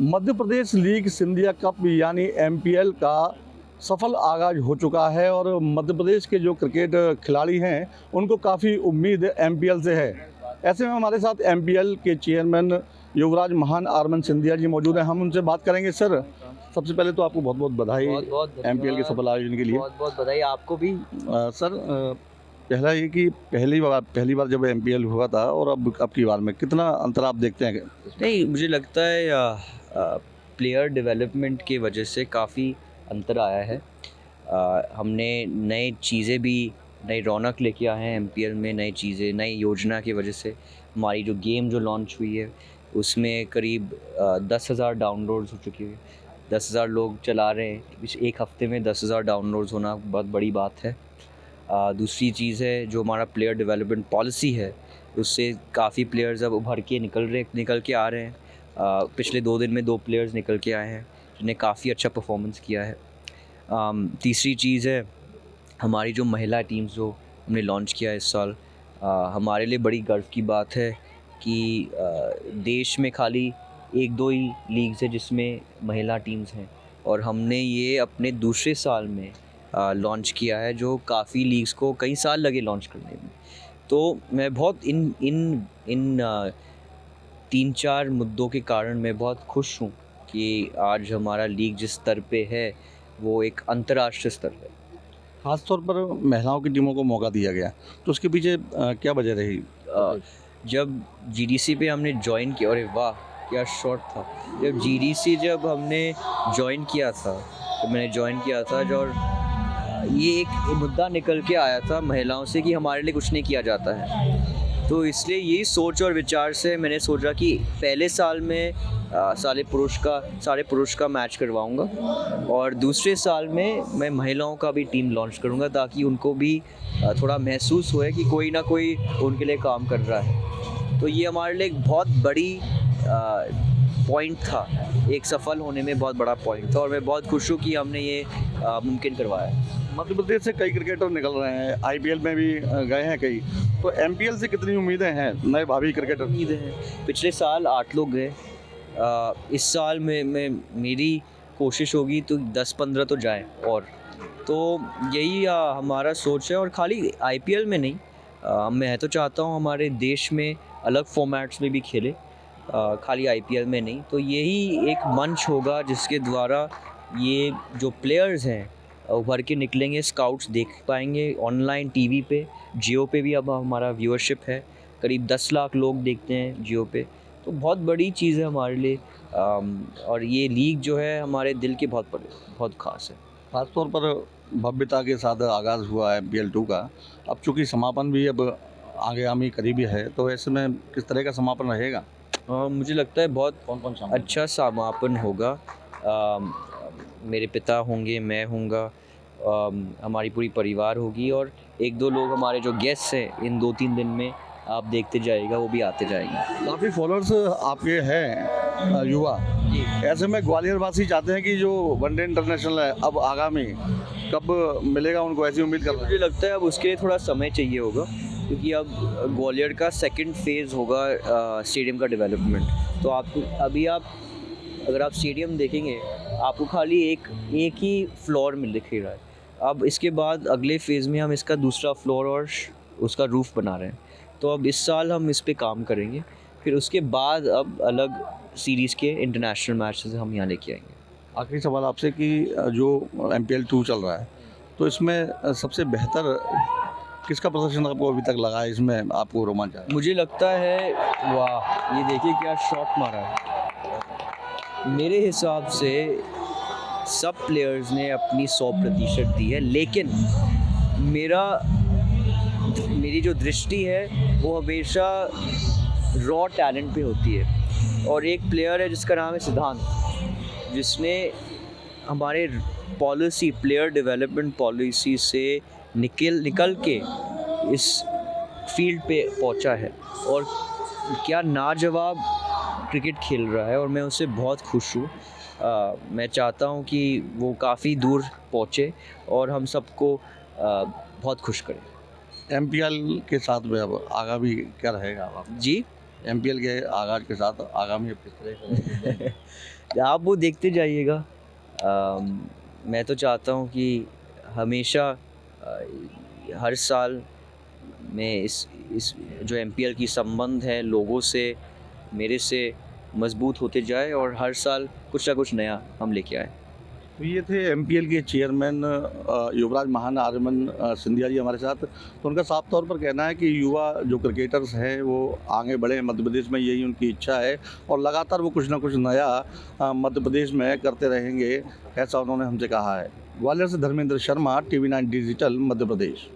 Madhya Pradesh league Scindia cup यानी MPL का सफल आगाज हो चुका है और मध्य प्रदेश के जो क्रिकेट खिलाड़ी हैं उनको काफ़ी उम्मीद एमपीएल से है। ऐसे में हमारे साथ एमपीएल के चेयरमैन युवराज महान आरमन सिंधिया जी मौजूद हैं। हम उनसे बात करेंगे। सर, सबसे पहले तो आपको बहुत बहुत बधाई एमपीएल के सफल आयोजन के लिए। बहुत बहुत बधाई आपको भी। सर, पहला ये कि पहली बार जब एमपीएल हुआ था और अब की बार में कितना अंतर आप देखते हैं? नहीं, मुझे लगता है प्लेयर डेवलपमेंट की वजह से काफ़ी अंतर आया है। हमने नई चीज़ें भी, नई रौनक लेके आए हैं एमपीएल में। नई चीज़ें, नई योजना की वजह से हमारी जो गेम जो लॉन्च हुई है उसमें करीब 10,000 डाउनलोड्स हो चुकी है। 10,000 लोग चला रहे हैं। इस एक हफ़्ते में 10,000 डाउनलोड्स होना बहुत बड़ी बात है। दूसरी चीज़ है जो हमारा प्लेयर डेवलपमेंट पॉलिसी है, उससे काफ़ी प्लेयर्स अब उभर के निकल के आ रहे हैं। पिछले 2 दिन में 2 प्लेयर्स निकल के आए हैं जिन्हें काफ़ी अच्छा परफॉर्मेंस किया है। तीसरी चीज़ है हमारी जो महिला टीम्स जो हमने लॉन्च किया है इस साल, हमारे लिए बड़ी गर्व की बात है कि देश में खाली 1-2 ही लीग्स है जिसमें महिला टीम्स हैं, और हमने ये अपने दूसरे साल में लॉन्च किया है, जो काफ़ी लीग्स को कई साल लगे लॉन्च करने में। तो मैं बहुत इन इन इन 3-4 मुद्दों के कारण मैं बहुत खुश हूँ कि आज हमारा लीग जिस स्तर पे है वो एक अंतर्राष्ट्रीय स्तर है। खास तौर पर महिलाओं की टीमों को मौका दिया गया, तो उसके पीछे क्या वजह रही? जब जीडीसी पे हमने ज्वाइन किया, अरे वाह क्या शॉट था! जब हमने ज्वाइन किया था, तो मैंने ज्वाइन किया था और ये एक मुद्दा निकल के आया था महिलाओं से कि हमारे लिए कुछ नहीं किया जाता है। तो इसलिए यही सोच और विचार से मैंने सोचा कि पहले साल में सारे पुरुष का मैच करवाऊंगा, और दूसरे साल में मैं महिलाओं का भी टीम लॉन्च करूंगा, ताकि उनको भी थोड़ा महसूस होए कि कोई ना कोई उनके लिए काम कर रहा है। तो ये हमारे लिए एक बहुत बड़ी पॉइंट था, एक सफल होने में बहुत बड़ा पॉइंट था, और मैं बहुत खुश हूँ कि हमने ये मुमकिन करवाया। मध्य प्रदेश से कई क्रिकेटर निकल रहे हैं, आईपीएल में भी गए हैं कई, तो एमपीएल से कितनी उम्मीदें हैं नए भावी क्रिकेटर? उम्मीदें हैं। पिछले साल 8 लोग गए। इस साल में मेरी कोशिश होगी तो 10-15 तो जाएं, और तो यही हमारा सोच है। और खाली आईपीएल में नहीं, मैं तो चाहता हूँ हमारे देश में अलग फॉर्मेट्स में भी खेले, खाली आईपीएल में नहीं। तो यही एक मंच होगा जिसके द्वारा ये जो प्लेयर्स हैं उभर के निकलेंगे, स्काउट्स देख पाएंगे ऑनलाइन टीवी पे। जियो पे भी अब हमारा व्यूअरशिप है, करीब 10 लाख लोग देखते हैं जियो पे। तो बहुत बड़ी चीज़ है हमारे लिए, और ये लीग जो है हमारे दिल के बहुत ख़ास है। खास तौर पर भव्यता के साथ आगाज़ हुआ है एमपीएल 2 का। अब चूँकि समापन भी अब आगामी करीबी है, तो ऐसे में किस तरह का समापन रहेगा? मुझे लगता है बहुत कौन-कौन शामिल? अच्छा समापन होगा। मेरे पिता होंगे, मैं हूँगा, हमारी पूरी परिवार होगी, और 1-2 लोग हमारे जो गेस्ट हैं इन 2-3 दिन में आप देखते जाइएगा, वो भी आते जाएंगे। काफ़ी फॉलोअर्स आपके हैं युवा। जी। ऐसे में ग्वालियर वासी चाहते हैं कि जो वनडे इंटरनेशनल है अब आगामी कब मिलेगा उनको, ऐसी उम्मीद कर रहे हैं? मुझे लगता है अब उसके लिए थोड़ा समय चाहिए होगा, क्योंकि अब ग्वालियर का सेकंड फेज़ होगा स्टेडियम का डेवलपमेंट। तो अगर आप स्टेडियम देखेंगे, आपको खाली एक ही फ्लोर में दिख रहा है। अब इसके बाद अगले फेज़ में हम इसका दूसरा फ्लोर और उसका रूफ़ बना रहे हैं। तो अब इस साल हम इस पे काम करेंगे, फिर उसके बाद अब अलग सीरीज़ के इंटरनेशनल मैचेस हम यहाँ लेके आएंगे। आखिरी सवाल आपसे कि जो एमपीएल 2 चल रहा है, तो इसमें सबसे बेहतर किसका प्रदर्शन आपको अभी तक लगा है, इसमें आपको रोमांच आया? मुझे लगता है, वाह! ये देखिए क्या शॉट मारा है। मेरे हिसाब से सब प्लेयर्स ने अपनी 100% दी है, लेकिन मेरी जो दृष्टि है वो हमेशा रॉ टैलेंट पे होती है। और एक प्लेयर है जिसका नाम है सिद्धांत, जिसने हमारे प्लेयर डेवलपमेंट पॉलिसी से निकल के इस फील्ड पे पहुंचा है, और क्या लाजवाब क्रिकेट खेल रहा है, और मैं उससे बहुत खुश हूँ। मैं चाहता हूँ कि वो काफ़ी दूर पहुँचे और हम सबको बहुत खुश करें। एमपीएल के साथ में अब आगामी क्या रहेगा आप? जी। एमपीएल के आगाज के साथ आगामी अब किस तरह का? आप वो देखते जाइएगा। मैं तो चाहता हूँ कि हमेशा हर साल में इस जो एमपीएल की संबंध है लोगों से, मेरे से मजबूत होते जाए और हर साल कुछ ना कुछ नया हम लेके आए। तो ये थे एमपीएल के चेयरमैन युवराज महाना आर्यमन सिंधिया जी हमारे साथ। तो उनका साफ तौर पर कहना है कि युवा जो क्रिकेटर्स हैं वो आगे बढ़े मध्य प्रदेश में, यही उनकी इच्छा है और लगातार वो कुछ ना कुछ नया मध्य प्रदेश में करते रहेंगे, ऐसा उन्होंने हमसे कहा है। ग्वालियर से धर्मेंद्र शर्मा, टीवी 9 डिजिटल, मध्य प्रदेश।